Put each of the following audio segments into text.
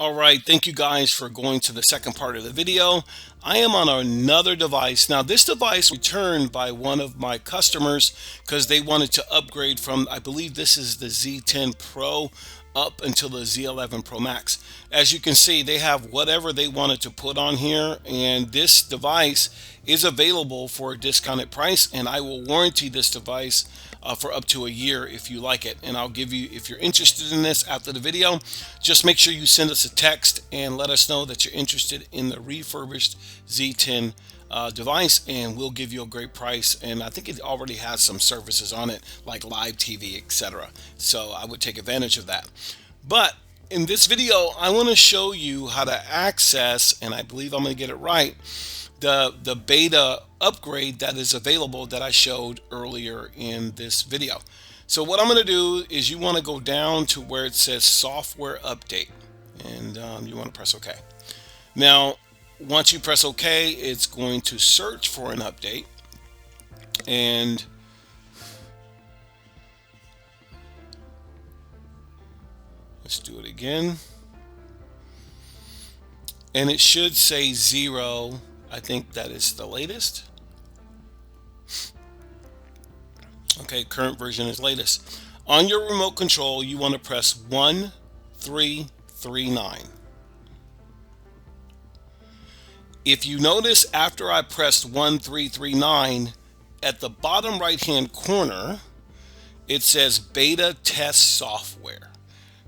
All right, thank you guys for going to the second part of the video. I am on another device. Now this device returned by one of my customers because they wanted to upgrade from, I believe this is the Z10 Pro up until the Z11 Pro Max. As you can see, they have whatever they wanted to put on here, and this device is available for a discounted price, and I will warranty this device for up to a year if you like it. And I'll give you, if you're interested in this after the video, just make sure you send us a text and let us know that you're interested in the refurbished Z10 device, and we'll give you a great price. And I think it already has some services on it like live TV, etc. So I would take advantage of that. But in this video, I want to show you how to access, and I believe I'm going to get it right, the beta upgrade that is available that I showed earlier in this video. So what I'm going to do is you want to go down to where it says software update, and you want to press OK. Now once you press OK, it's going to search for an update, and let's do it again, and it should say 0. I think that is the latest. Okay, current version is latest. On your remote control, you want to press 1339. If you notice, after I pressed 1339, at the bottom right hand corner, it says beta test software.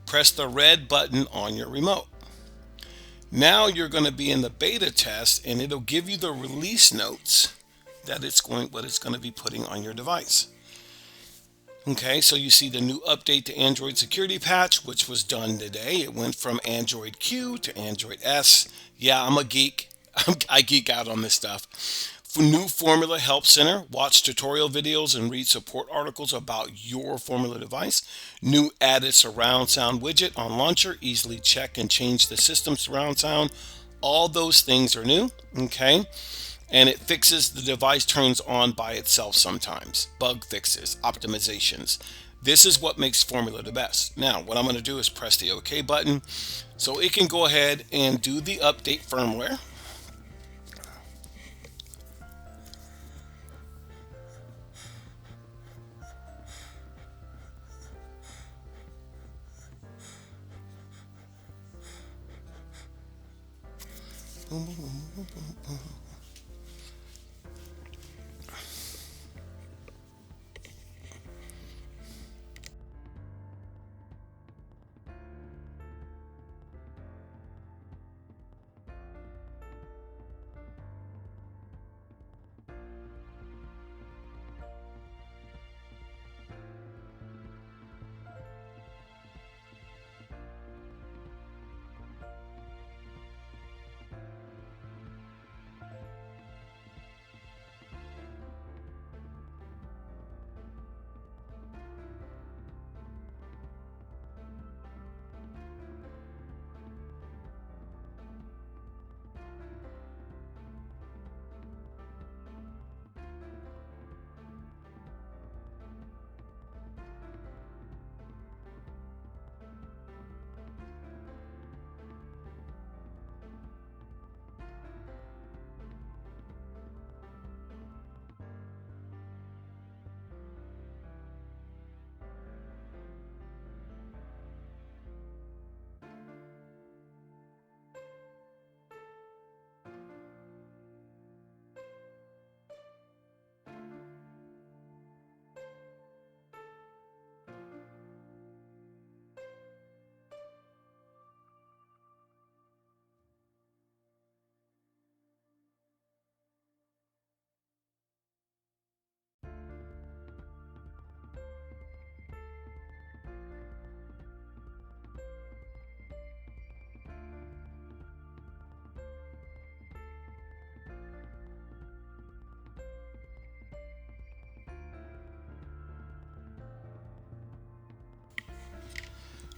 Press the red button on your remote. Now you're going to be in the beta test, and it'll give you the release notes that what it's going to be putting on your device. Okay, so you see the new update to Android security patch, which was done today. It went from Android Q to Android S. Yeah, I'm a geek. I geek out on this stuff. New Formula Help Center. Watch tutorial videos and read support articles about your Formula device. New added surround sound widget on launcher. Easily check and change the system surround sound. All those things are new. Okay. And it fixes the device, turns on by itself sometimes. Bug fixes, optimizations. This is what makes Formula the best. Now, what I'm going to do is press the OK button so it can go ahead and do the update firmware.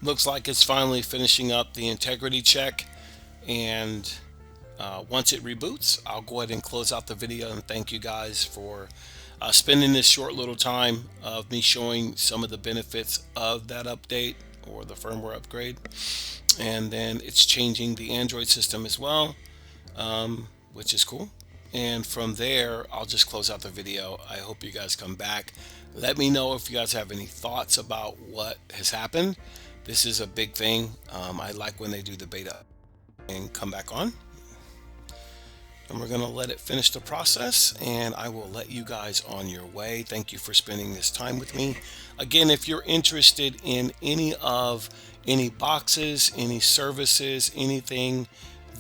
Looks like it's finally finishing up the integrity check, and once it reboots, I'll go ahead and close out the video and thank you guys for spending this short little time of me showing some of the benefits of that update or the firmware upgrade. and then it's changing the Android system as well, which is cool. And from there, I'll just close out the video. I hope you guys come back. Let me know if you guys have any thoughts about what has happened. This is a big thing. I like when they do the beta and come back on. And we're going to let it finish the process, and I will let you guys on your way. Thank you for spending this time with me. Again, if you're interested in any boxes, any services, anything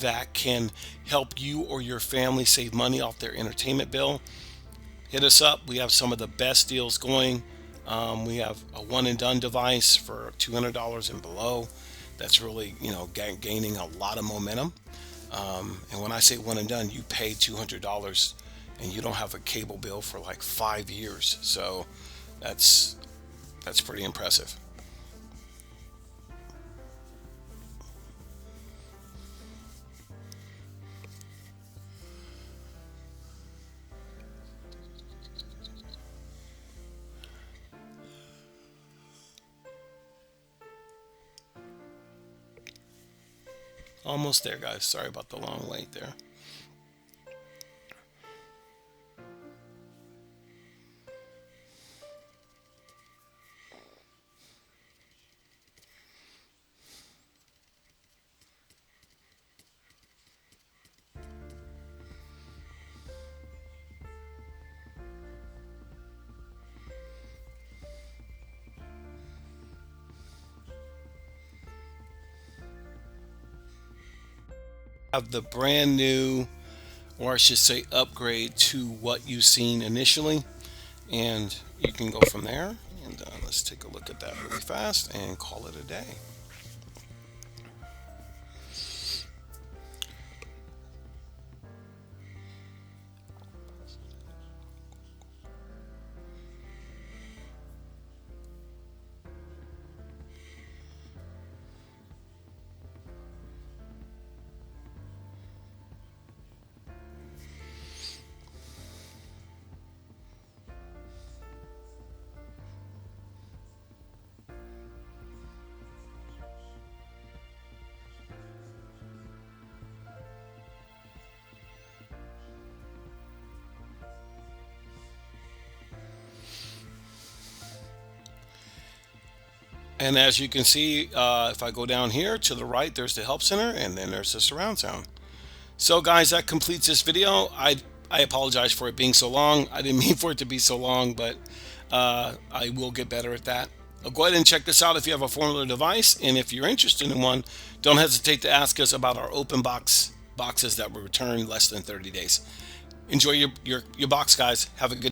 that can help you or your family save money off their entertainment bill, hit us up. We have some of the best deals going. We have a one and done device for $200 and below. That's really, gaining a lot of momentum. And when I say one and done, you pay $200 and you don't have a cable bill for like 5 years. So that's pretty impressive. Almost there, guys. Sorry about the long wait there. Have the brand new, or I should say upgrade to what you've seen initially, and you can go from there. And let's take a look at that really fast and call it a day. And as you can see, if I go down here to the right, there's the help center, and then there's the surround sound. So guys, that completes this video. I apologize for it being so long. I didn't mean for it to be so long, but I will get better at that. Go ahead and check this out if you have a Formuler device, and if you're interested in one, don't hesitate to ask us about our open boxes that will return less than 30 days. Enjoy your box, guys. Have a good